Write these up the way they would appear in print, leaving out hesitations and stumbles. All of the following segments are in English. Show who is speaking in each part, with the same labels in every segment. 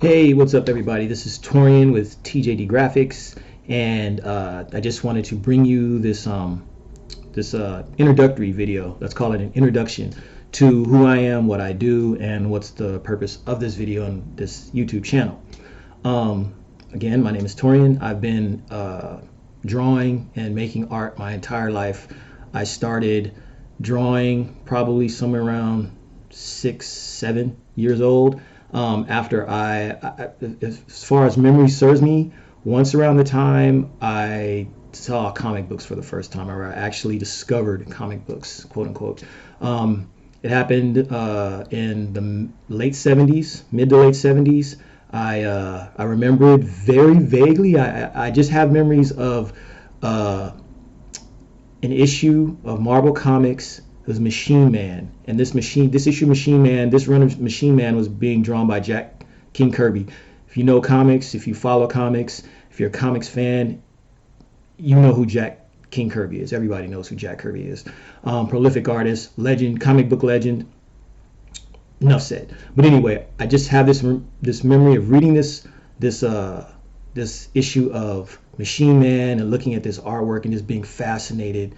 Speaker 1: Hey, what's up, everybody? This is Torian with TJD Graphics, and I just wanted to bring you this introductory video. Let's call it an introduction to who I am, what I do, and what's the purpose of this video and this YouTube channel. Again, my name is Torian. I've been drawing and making art my entire life. I started drawing probably somewhere around 6, 7 years old. After as far as memory serves me, once around the time I saw comic books for the first time, or I actually discovered comic books, quote unquote. It happened in the late 70s, mid to late 70s. I remember it very vaguely. I just have memories of an issue of Marvel Comics. It was Machine Man, and this issue Machine Man, this run of Machine Man was being drawn by Jack King Kirby. If you know comics, if you follow comics, if you're a comics fan, you know who Jack King Kirby is. Everybody knows who Jack Kirby is. Prolific artist, legend, comic book legend. Enough said. But anyway, I just have this memory of reading this issue of Machine Man and looking at this artwork and just being fascinated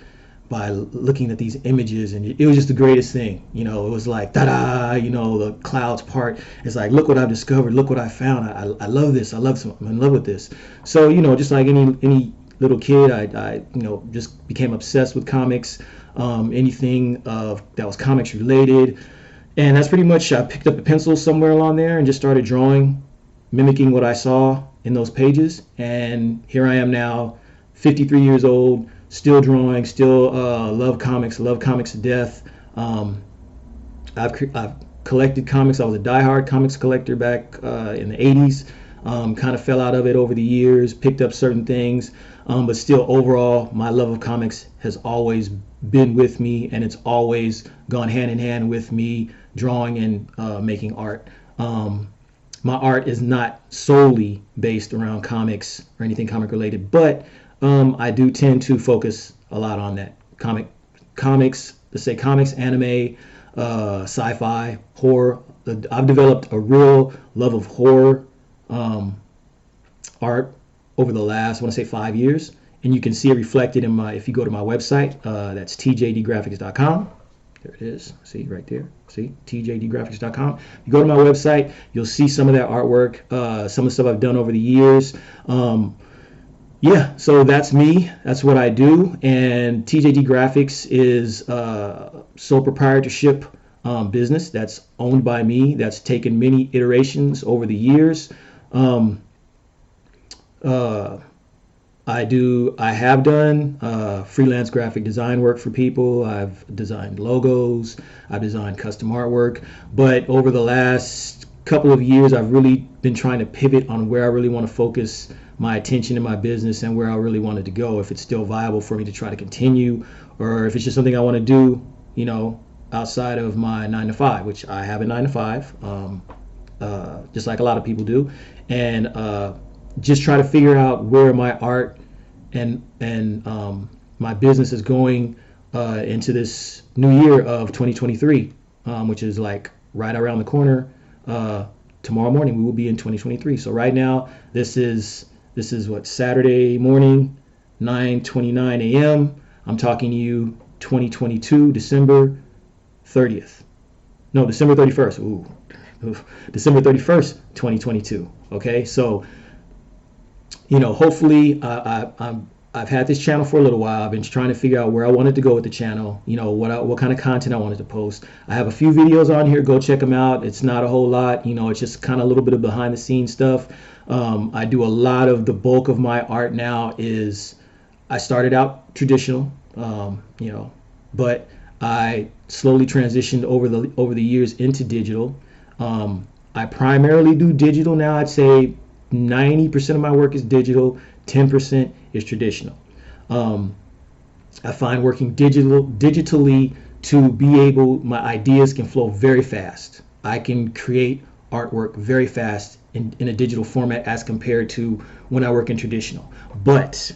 Speaker 1: by looking at these images, and it was just the greatest thing. It was like, ta-da, the clouds part. It's like, look what I've discovered, look what I found. I love this. I'm in love with this. So, just like any little kid, I just became obsessed with comics, anything that was comics related. And that's pretty much, I picked up a pencil somewhere along there and just started drawing, mimicking what I saw in those pages. And here I am now, 53 years old, still drawing, still love comics to death. I've collected comics. I was a diehard comics collector back in the 80s. Kind of fell out of it over the years, picked up certain things, but still overall my love of comics has always been with me, and it's always gone hand in hand with me drawing and making art. My art is not solely based around comics or anything comic related, but I do tend to focus a lot on that comics, anime, sci-fi, horror. I've developed a real love of horror art over the last, I want to say 5 years, and you can see it reflected in if you go to my website, that's tjdgraphics.com. There it is. See right there. See, tjdgraphics.com. You go to my website, you'll see some of that artwork, some of the stuff I've done over the years. Yeah, so that's me. That's what I do. And TJD Graphics is a sole proprietorship business that's owned by me. That's taken many iterations over the years. I have done freelance graphic design work for people. I've designed logos. I've designed custom artwork. But over the last couple of years, I've really been trying to pivot on where I really want to focus my attention in my business and where I really wanted to go, if it's still viable for me to try to continue, or if it's just something I want to do, outside of my 9 to 5, which I have a 9 to 5, just like a lot of people do, and just try to figure out where my art and my business is going into this new year of 2023, which is like right around the corner. Tomorrow morning we will be in 2023. So right now, this is what, Saturday morning, 9:29 a.m. I'm talking to you 2022, December 30th. No, December 31st. Ooh. December 31st, 2022. Okay, so hopefully I've had this channel for a little while. I've been trying to figure out where I wanted to go with the channel, what kind of content I wanted to post. I have a few videos on here. Go check them out. It's not a whole lot. It's just kind of a little bit of behind the scenes stuff. I do a lot of the bulk of my art now is, I started out traditional, but I slowly transitioned over the years into digital. I primarily do digital now. I'd say 90% of my work is digital, 10% is traditional. I find working digitally to be able, my ideas can flow very fast. I can create artwork very fast in a digital format as compared to when I work in traditional. But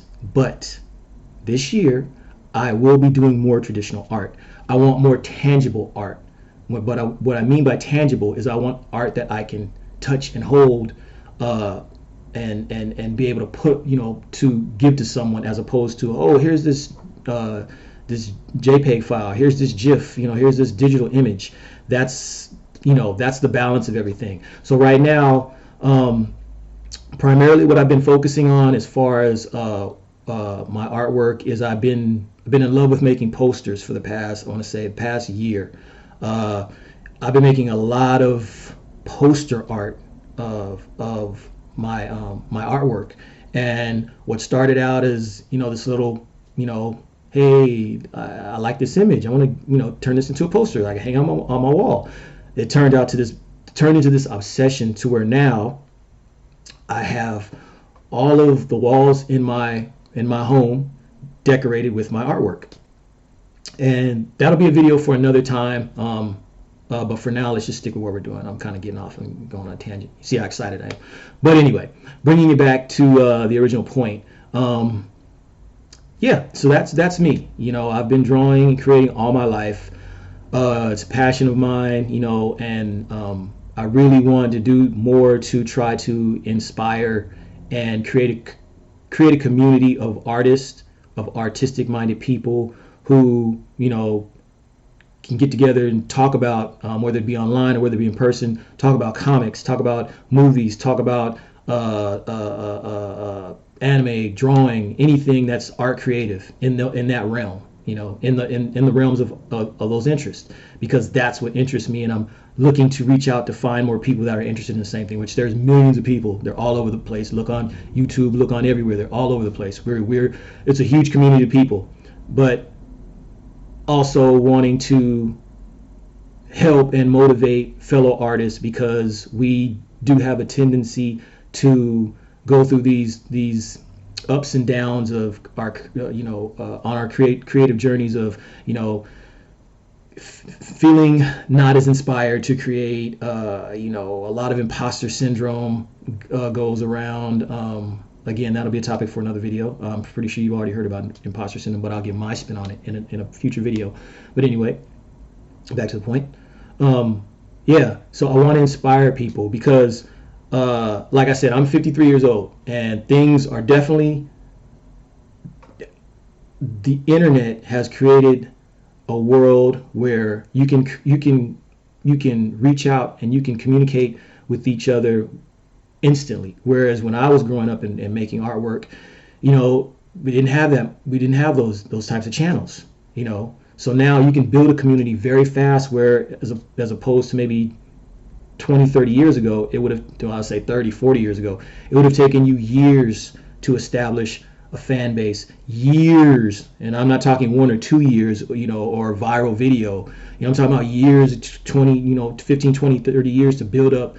Speaker 1: this year I will be doing more traditional art. I want more tangible art. What I mean by tangible is I want art that I can touch and hold, and be able to put, to give to someone, as opposed to, oh, here's this this JPEG file, here's this GIF, here's this digital image. That's the balance of everything. So right now, primarily what I've been focusing on as far as my artwork is I've been in love with making posters for the past year. I've been making a lot of poster art of my my artwork, and what started out as this little hey, I like this image, I want to turn this into a poster, I can hang on my wall. It turned into this obsession to where now I have all of the walls in my home decorated with my artwork. And that'll be a video for another time. But for now, let's just stick with what we're doing. I'm kind of getting off and going on a tangent. You see how excited I am. But anyway, bringing it back to the original point. Yeah, so that's me. I've been drawing and creating all my life. It's a passion of mine, and I really wanted to do more to try to inspire and create a community of artists, of artistic-minded people who, can get together and talk about, whether it be online or whether it be in person, talk about comics, talk about movies, talk about anime, drawing, anything that's art creative in that realm, in the realms of those interests, because that's what interests me, and I'm looking to reach out to find more people that are interested in the same thing, which there's millions of people. They're all over the place. Look on YouTube, look on everywhere. They're all over the place. It's a huge community of people, but also wanting to help and motivate fellow artists, because we do have a tendency to go through these ups and downs of our on our creative journeys of feeling not as inspired to create. A lot of imposter syndrome goes around. Again, that'll be a topic for another video. I'm pretty sure you've already heard about imposter syndrome, but I'll give my spin on it in a future video. But anyway, back to the point. Yeah, so I want to inspire people because, like I said, I'm 53 years old, and things are definitely, the internet has created a world where you can reach out and you can communicate with each other instantly. Whereas when I was growing up and making artwork, we didn't have that. We didn't have those types of channels. So now you can build a community very fast. Where as opposed to maybe 20, 30 years ago, it would have, I'll say 30, 40 years ago, it would have taken you years to establish a fan base, years, and I'm not talking 1 or 2 years, or a viral video. I'm talking about years, 20, 15, 20, 30 years to build up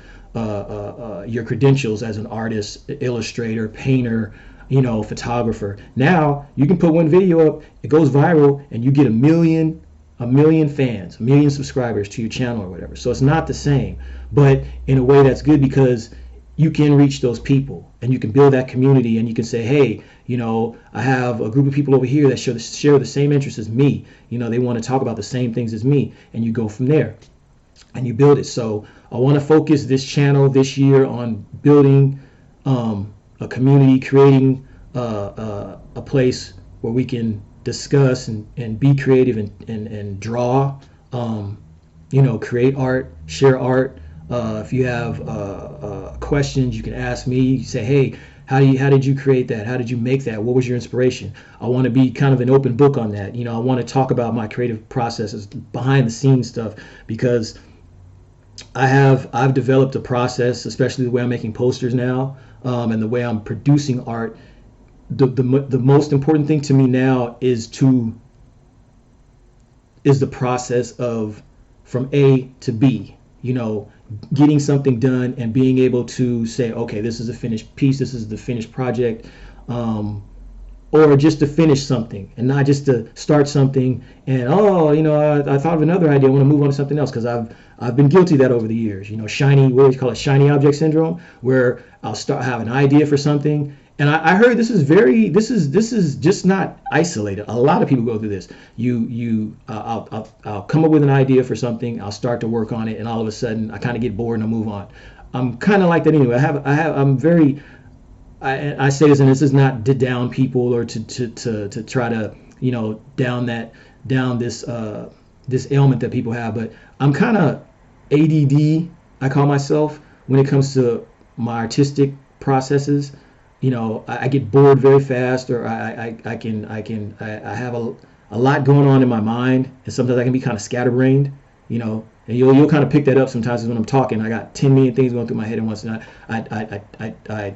Speaker 1: your credentials as an artist, illustrator, painter, photographer. Now you can put one video up, it goes viral, and you get a million fans, a million subscribers to your channel or whatever. So it's not the same, but in a way that's good, because you can reach those people and you can build that community, and you can say, hey, I have a group of people over here that share the same interests as me. They want to talk about the same things as me, and you go from there and you build it. So I want to focus this channel this year on building a community, creating a place where we can discuss and be creative and draw, create art, share art. If you have questions, you can ask me. You say, hey, how did you create that? How did you make that? What was your inspiration? I want to be kind of an open book on that. I want to talk about my creative processes, behind the scenes stuff, because I've developed a process, especially the way I'm making posters now, and the way I'm producing art. The most important thing to me now is the process of from A to B, getting something done and being able to say, okay, this is a finished piece, this is the finished project, or just to finish something and not just to start something and I thought of another idea, I want to move on to something else, because I've been guilty of that over the years. Shiny, what do you call it, shiny object syndrome, where I'll have an idea for something. And I heard this is just not isolated. A lot of people go through this. I'll come up with an idea for something. I'll start to work on it, and all of a sudden I kind of get bored and I move on. I'm kind of like that anyway. I'm very, I say this, and this is not to down people or to try to, down this ailment that people have, but I'm kind of ADD, I call myself, when it comes to my artistic processes. I get bored very fast, or I have a lot going on in my mind, and sometimes I can be kind of scatterbrained, and you'll kind of pick that up sometimes when I'm talking. I got 10 million things going through my head at once, and I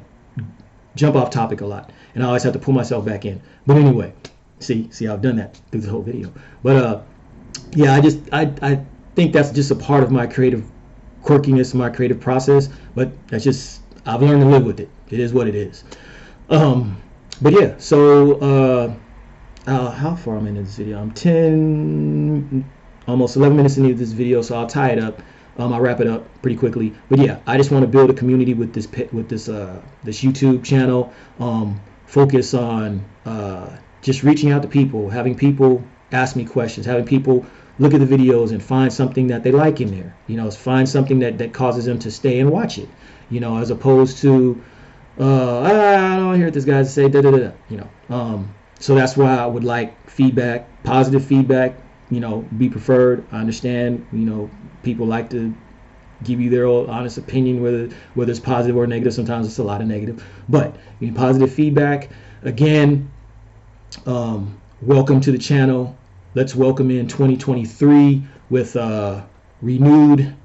Speaker 1: jump off topic a lot, and I always have to pull myself back in. But anyway, see how I've done that through the whole video. But yeah, I think that's just a part of my creative quirkiness, my creative process. But that's just, I've learned to live with it. It is what it is. But yeah, so how far I'm into this video? I'm 10, almost 11 minutes into this video, so I'll tie it up. I'll wrap it up pretty quickly. But yeah, I just want to build a community with this YouTube channel. Focus on just reaching out to people, having people ask me questions, having people look at the videos and find something that they like in there. Find something that causes them to stay and watch it. As opposed to I don't hear what this guy say. So that's why I would like feedback, positive feedback. Be preferred. I understand. People like to give you their own honest opinion, whether it's positive or negative. Sometimes it's a lot of negative, but positive feedback. Again, welcome to the channel. Let's welcome in 2023 with renewed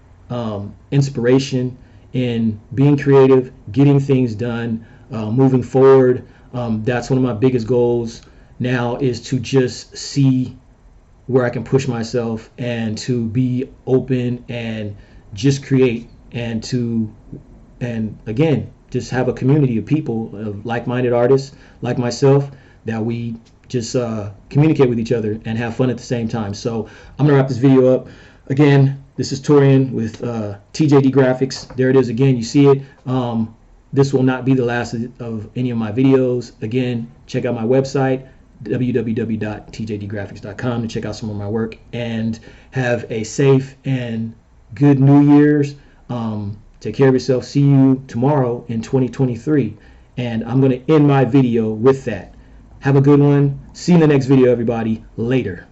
Speaker 1: inspiration in being creative, getting things done, moving forward. That's one of my biggest goals now, is to just see where I can push myself and to be open and just create, and again, just have a community of people, of like-minded artists like myself, that we just communicate with each other and have fun at the same time. So I'm gonna wrap this video up. Again, this is Torian with TJD Graphics. There it is again, you see it. This will not be the last of any of my videos. Again, check out my website, www.tjdgraphics.com, to check out some of my work, and have a safe and good New Year's. Take care of yourself. See you tomorrow in 2023. And I'm going to end my video with that. Have a good one. See you in the next video, everybody. Later.